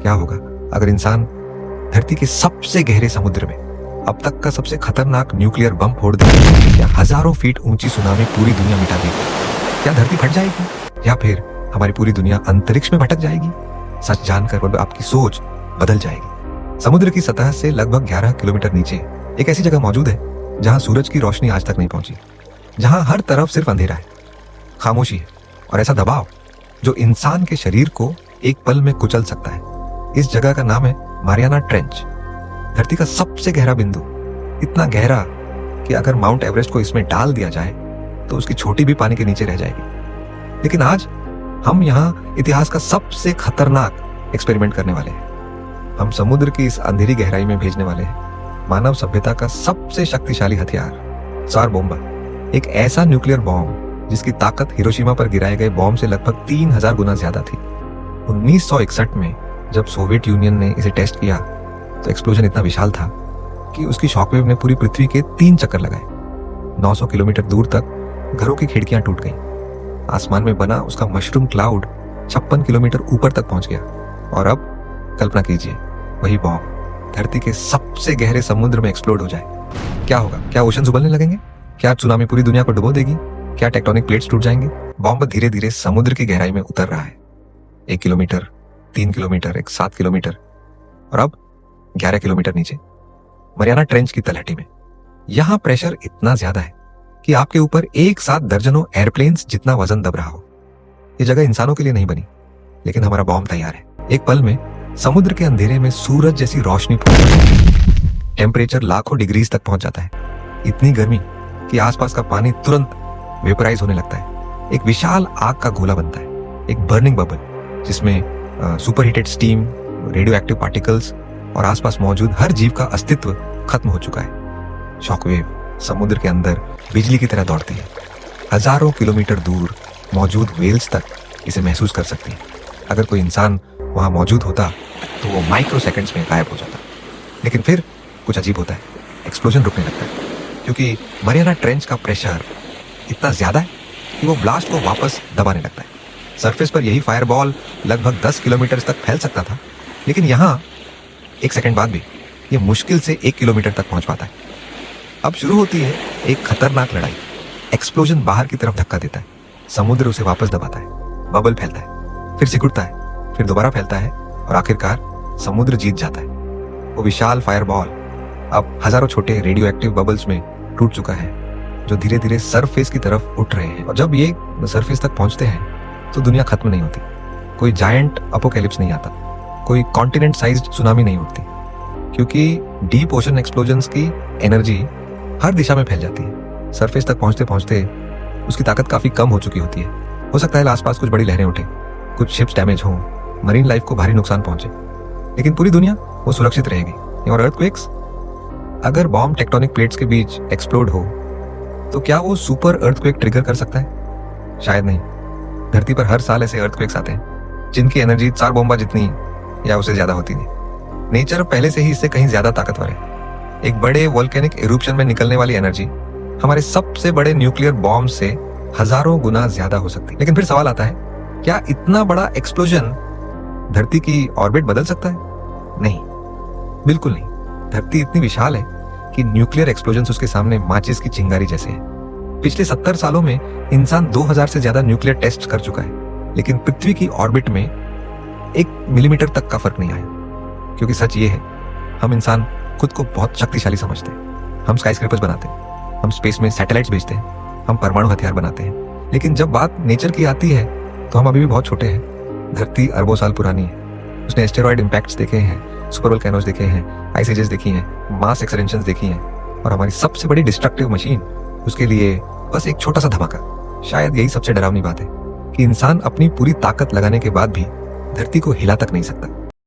क्या होगा अगर इंसान धरती के सबसे गहरे समुद्र में अब तक का सबसे खतरनाक न्यूक्लियर बम फोड़ दे? क्या हजारों फीट ऊंची सुनामी पूरी दुनिया मिटा देगी? क्या धरती फट जाएगी या फिर हमारी पूरी दुनिया अंतरिक्ष में भटक जाएगी? सच जानकर आपकी सोच बदल जाएगी। समुद्र की सतह से लगभग 11 किलोमीटर नीचे एक ऐसी जगह मौजूद है जहां सूरज की रोशनी आज तक नहीं पहुंची, जहां हर तरफ सिर्फ अंधेरा है, खामोशी है और ऐसा दबाव जो इंसान के शरीर को एक पल में कुचल सकता है। इस जगह का नाम है मारियाना ट्रेंच। धरती का सबसे गहरा बिंदु, इतना गहरा कि अगर माउंट एवरेस्ट को इसमें डाल दिया जाए तो उसकी छोटी भी पानी के नीचे रह जाएगी। लेकिन आज हम यहाँ इतिहास का सबसे खतरनाक एक्सपेरिमेंट करने वाले हैं। हम समुद्र की इस अंधेरी गहराई में भेजने वाले हैं मानव सभ्यता का सबसे शक्तिशाली हथियार, त्सार बोम्बा। एक ऐसा न्यूक्लियर बॉम्ब जिसकी ताकत हिरोशिमा पर गिराए गए बॉम्ब से लगभग 3000 गुना ज्यादा थी। 1961 में जब सोवियत यूनियन ने इसे टेस्ट किया तो एक्सप्लोजन इतना विशाल था कि उसकी शॉकवेव ने पूरी पृथ्वी के 3 चक्कर लगाए। 900 किलोमीटर दूर तक घरों की खिड़कियां टूट गईं। आसमान में बना उसका मशरूम क्लाउड 56 किलोमीटर ऊपर तक पहुंच गया। और अब कल्पना कीजिए, वही बॉम्ब धरती के सबसे गहरे समुद्र में एक्सप्लोड हो जाए। क्या होगा? क्या ओशंस उबलने लगेंगे? क्या सुनामी पूरी दुनिया को डुबो देगी? क्या टेक्टोनिक प्लेट्स टूट जाएंगे? बॉम्ब धीरे धीरे समुद्र की गहराई में उतर रहा है। 1 किलोमीटर, 3 किलोमीटर, 7 किलोमीटर और अब 11 किलोमीटर नीचे मारियाना ट्रेंच की तलहटी में। यहां प्रेशर इतना ज्यादा है कि आपके ऊपर एक साथ दर्जनों एयरप्लेन्स जितना वजन दब रहा हो। यह जगह इंसानों के लिए नहीं बनी, लेकिन हमारा बॉम्ब तैयार है। एक पल में समुद्र के अंधेरे में सूरज जैसी रोशनी फूट जाती है। टेम्परेचर लाखों डिग्रीज तक पहुंच जाता है। इतनी गर्मी कि आसपास का पानी तुरंत वेपराइज होने लगता है। एक विशाल आग का गोला बनता है, एक बर्निंग बबल जिसमें super heated steam, radio active particles और आसपास मौजूद हर जीव का अस्तित्व खत्म हो चुका है। शॉकवेव समुद्र के अंदर बिजली की तरह दौड़ती है। हजारों किलोमीटर दूर मौजूद वेल्स तक इसे महसूस कर सकती है। अगर कोई इंसान वहां मौजूद होता तो वो माइक्रो सेकंड्स में गायब हो जाता। लेकिन फिर कुछ अजीब होता है, एक्सप्लोजन रुकने लगता है क्योंकि मारियाना ट्रेंच का प्रेशर इतना ज्यादा है कि वो ब्लास्ट को वापस दबाने लगता है। सरफेस पर यही फायरबॉल लगभग 10 किलोमीटर तक फैल सकता था, लेकिन यहाँ 1 सेकंड बाद भी ये मुश्किल से 1 किलोमीटर तक पहुंच पाता है। अब शुरू होती है एक खतरनाक लड़ाई। एक्सप्लोजन बाहर की तरफ धक्का देता है, समुद्र उसे वापस दबाता है, बबल फैलता है, फिर सिकुड़ता है, फिर दोबारा फैलता है और आखिरकार समुद्र जीत जाता है। वो विशाल फायरबॉल अब हजारों छोटे रेडियो एक्टिव बबल्स में टूट चुका है जो धीरे धीरे सरफेस की तरफ उठ रहे हैं। और जब ये सरफेस तक पहुंचते हैं तो दुनिया खत्म नहीं होती। कोई जायंट अपोकैलिप्स नहीं आता, कोई कॉन्टिनेंट साइज्ड सुनामी नहीं उठती, क्योंकि डीप ओशन एक्सप्लोजन्स की एनर्जी हर दिशा में फैल जाती है। सरफेस तक पहुंचते पहुंचते उसकी ताकत काफी कम हो चुकी होती है। हो सकता है आसपास कुछ बड़ी लहरें उठे, कुछ शिप्स डैमेज हों, मरीन लाइफ को भारी नुकसान पहुंचे, लेकिन पूरी दुनिया वो सुरक्षित रहेगी। और अर्थक्वेक्स, अगर बॉम्ब टेक्टोनिक प्लेट्स के बीच एक्सप्लोड हो तो क्या वो सुपर अर्थक्वेक ट्रिगर कर सकता है? शायद नहीं। धरती पर हर साल ऐसे अर्थक्वेक्स आते हैं जिनकी एनर्जी त्सार बोम्बा जितनी या उससे ज्यादा होती नहीं। नेचर पहले से ही इससे कहीं ज्यादा ताकतवर है। एक बड़े वोल्केनिक इरूप्शन में निकलने वाली एनर्जी हमारे सबसे बड़े न्यूक्लियर बॉम्ब से हजारों गुना ज्यादा हो सकती है। लेकिन फिर सवाल आता है, क्या इतना बड़ा एक्सप्लोजन धरती की ऑर्बिट बदल सकता है? नहीं, बिल्कुल नहीं। धरती इतनी विशाल है कि न्यूक्लियर एक्सप्लोजन उसके सामने माचिस की चिंगारी जैसे है। पिछले 70 सालों में इंसान 2000 से ज्यादा न्यूक्लियर टेस्ट कर चुका है, लेकिन पृथ्वी की ऑर्बिट में 1 मिलीमीटर तक का फर्क नहीं आया। क्योंकि सच ये है, हम इंसान खुद को बहुत शक्तिशाली समझते हैं। हम स्काईस्क्रेपर्स बनाते हैं, हम स्पेस में सैटेलाइट्स भेजते हैं, हम परमाणु हथियार बनाते हैं, लेकिन जब बात नेचर की आती है तो हम अभी भी बहुत छोटे हैं। धरती अरबों साल पुरानी है। उसने एस्टेरॉयड इम्पैक्ट्स देखे हैं, सुपर वोल्केनोज देखे हैं, आइस एजेस देखी हैं, मास एक्सटेंशंस देखी हैं, और हमारी सबसे बड़ी डिस्ट्रक्टिव मशीन उसके लिए बस एक छोटा सा धमाका। शायद यही सबसे डरावनी बात है कि इंसान अपनी पूरी ताकत लगाने के बाद भी धरती को हिला तक नहीं सकता।